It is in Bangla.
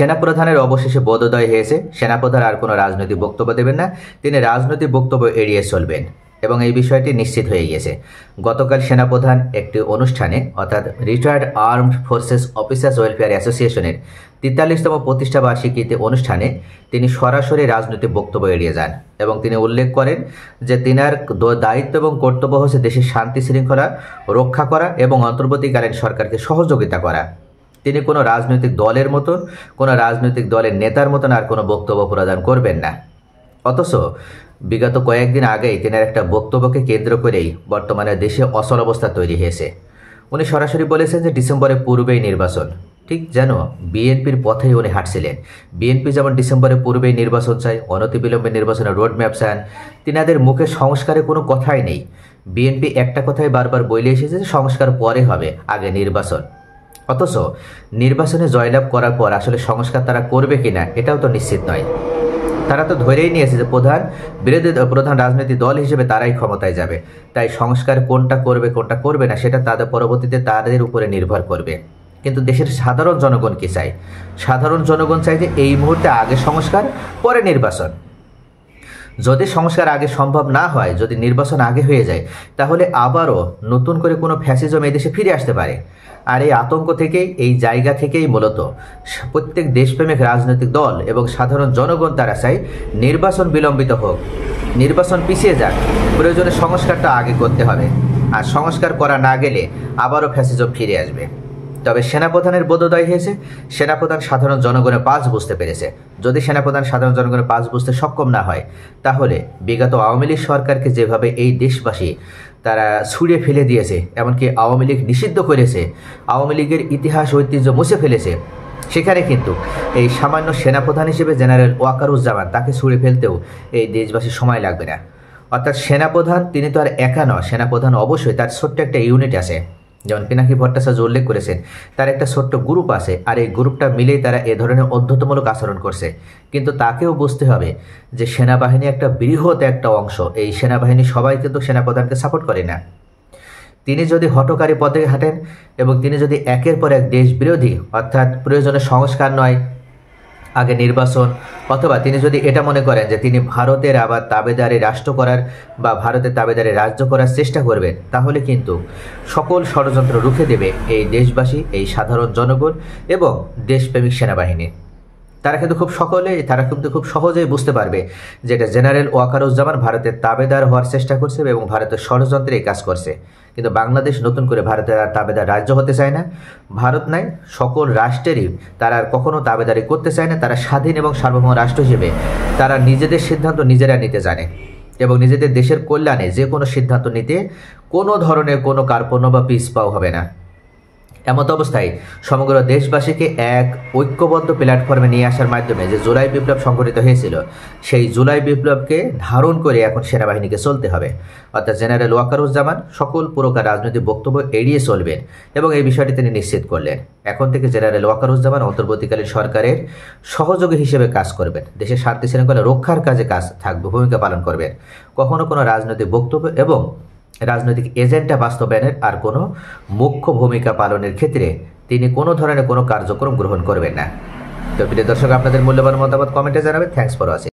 সেনাপ্রধানের অবশেষে বোধোদয় হয়েছে। সেনাপ্রধান আর কোনো রাজনৈতিক বক্তব্য দেবেন না, তিনি রাজনৈতিক বক্তব্য এড়িয়ে চলবেন এবং এই বিষয়টি নিশ্চিত হয়ে গিয়েছে। গতকাল সেনাপ্রধান একটি অনুষ্ঠানে অর্থাৎ retired armed forces officers welfare অ্যাসোসিয়েশনের 43তম প্রতিষ্ঠা বার্ষিকীতে অনুষ্ঠানে তিনি সরাসরি রাজনৈতিক বক্তব্য এড়িয়ে যান এবং তিনি উল্লেখ করেন যে তিনার দায়িত্ব এবং কর্তব্য হচ্ছে দেশের শান্তি শৃঙ্খলা রক্ষা করা এবং অন্তর্বর্তীকালীন সরকারকে সহযোগিতা করা। তিনি কোনো রাজনৈতিক দলের মতন, কোনো রাজনৈতিক দলের নেতার মতন আর কোনো বক্তব্য প্রদান করবেন না। অথচ বিগত কয়েকদিন আগেই তিনার একটা বক্তব্যকে কেন্দ্র করেই বর্তমানে দেশে অচল অবস্থা তৈরি হয়েছে। উনি সরাসরি বলেছেন যে ডিসেম্বরের পূর্বেই নির্বাচন, ঠিক যেন বিএনপির পথেই উনি হাঁটছিলেন। বিএনপি যেমন ডিসেম্বরের পূর্বেই নির্বাচন চায়, অনতিবিলম্বে নির্বাচনের রোডম্যাপ চান, তিনাদের মুখে সংস্কারের কোনো কথাই নেই। বিএনপি একটা কথাই বারবার বলে এসেছে যে সংস্কার পরে হবে, আগে নির্বাচন। অথচ নির্বাচনে জয়লাভ করার পর আসলে সংস্কার তারা করবে কিনা এটাও তো নিশ্চিত নয়। তারা তো ধরেই নিয়েছে যে প্রধান রাজনৈতিক দল হিসেবে তারাই ক্ষমতায় যাবে, তাই সংস্কার কোনটা করবে কোনটা করবে না সেটা তাদের পরবর্তীতে তাদের উপরে নির্ভর করবে। কিন্তু দেশের সাধারণ জনগণ কি চায়? সাধারণ জনগণ চায় যে এই মুহূর্তে আগে সংস্কার পরে নির্বাচন। যদি সংস্কার আগে সম্ভব না হয়, যদি নির্বাচন আগে হয়ে যায়, তাহলে আবারও নতুন করে কোনো ফ্যাসিজম এই দেশে ফিরে আসতে পারে। আর এই আতঙ্ক থেকেই, এই জায়গা থেকেই মূলত প্রত্যেক দেশপ্রেমিক রাজনৈতিক দল এবং সাধারণ জনগণ তারা চায় নির্বাচন বিলম্বিত হোক, নির্বাচন পিছিয়ে যাক, প্রয়োজনে সংস্কারটা আগে করতে হবে। আর সংস্কার করা না গেলে আবারও ফ্যাসিজম ফিরে আসবে। তবে সেনাপ্রধানের বোধোদয় হয়েছে, সেনাপ্রধান সাধারণ জনগণের পাঁচ বুঝতে পেরেছে। যদি সেনাপ্রধান সাধারণ জনগণের পাঁচ বুঝতে সক্ষম না হয়, তাহলে বিগত আওয়ামী লীগ সরকারকে যেভাবে এই দেশবাসী তারা ছুঁড়ে ফেলে দিয়েছে, এমনকি আওয়ামী লীগ নিষিদ্ধ করেছে, আওয়ামী লীগের ইতিহাস ঐতিহ্য মুছে ফেলেছে, সেখানে কিন্তু এই সামান্য সেনাপ্রধান হিসেবে জেনারেল ওয়াকারুজ্জামান তাকে ছুঁড়ে ফেলতেও এই দেশবাসীর সময় লাগবে না। অর্থাৎ সেনাপ্রধান তিনি তো আর একা নয়, সেনাপ্রধান অবশ্যই তার ছোট্ট একটা ইউনিট আছে, যেমন পিনাকি ভট্টাচার্য উল্লেখ করেছেন, তার একটা ছোট্ট গ্রুপ আছে, আর এই গ্রুপটা মিলেই তারা এ ধরনের অধ্যত্বমূলক আচরণ করছে। কিন্তু তাকেও বুঝতে হবে যে সেনাবাহিনী একটা বৃহৎ একটা অংশ, এই সেনাবাহিনী সবাই কিন্তু সেনাপ্রধানকে সাপোর্ট করে না। তিনি যদি হঠকারী পথে হাঁটেন এবং তিনি যদি একের পর এক দেশ বিরোধী, অর্থাৎ প্রয়োজনে সংস্কার নয় আগে নির্বাচন, অথবা তিনি যদি এটা মনে করেন যে তিনি ভারতের আবার তাবেদারি রাষ্ট্র করার বা ভারতের তাবেদারি রাজ্য করার চেষ্টা করবেন, তাহলে কিন্তু সকল ষড়যন্ত্র রুখে দেবে এই দেশবাসী, এই সাধারণ জনগণ এবং দেশপ্রেমিক সেনাবাহিনী। তারা কিন্তু খুব সহজেই বুঝতে পারবে যে এটা জেনারেল ওয়াকারুজ্জামান ভারতের তাবেদার হওয়ার চেষ্টা করছে এবং ভারতের ষড়যন্ত্রে এই কাজ করছে। কিন্তু বাংলাদেশ নতুন করে ভারতের আর তাবেদার রাজ্য হতে চায় না। ভারত নাই, সকল রাষ্ট্রেরই তারা আর কখনো তাবেদারি করতে চায় না। তারা স্বাধীন এবং সার্বভৌম রাষ্ট্র হিসেবে তারা নিজেদের সিদ্ধান্ত নিজেরা নিতে জানে এবং নিজেদের দেশের কল্যাণে যে কোনো সিদ্ধান্ত নিতে কোনো ধরনের কোনো কার্পণ্য বা পিছপাও হবে না। এমত অবস্থায় সমগ্র দেশবাসীকে এক ঐক্যবদ্ধ প্ল্যাটফর্মে নিয়ে আসার মাধ্যমে যে জুলাই বিপ্লব সংঘটিত হয়েছিল, সেই জুলাই বিপ্লবকে ধারণ করে এখন সেনাবাহিনীকে চলতে হবে। অর্থাৎ জেনারেল ওয়াকারুজ্জামান সকল প্রকার রাজনৈতিক বক্তব্য এড়িয়ে চলবেন এবং এই বিষয়টি তিনি নিশ্চিত করলেন। এখন থেকে জেনারেল ওয়াকারুজ্জামান অন্তর্বর্তীকালীন সরকারের সহযোগী হিসেবে কাজ করবেন, দেশের শান্তি শৃঙ্খলা রক্ষার কাজে ভূমিকা পালন করবেন। কখনো কোনো রাজনৈতিক বক্তব্য এবং রাজনৈতিক এজেন্ডা বাস্তবায়নের আর কোনো মুখ্য ভূমিকা পালনের ক্ষেত্রে তিনি কোনো ধরনের কোনো কার্যক্রম গ্রহণ করবেন না। তো প্রিয় দর্শক, আপনাদের মূল্যবান মতামত কমেন্টে জানাবেন। Thanks for watching.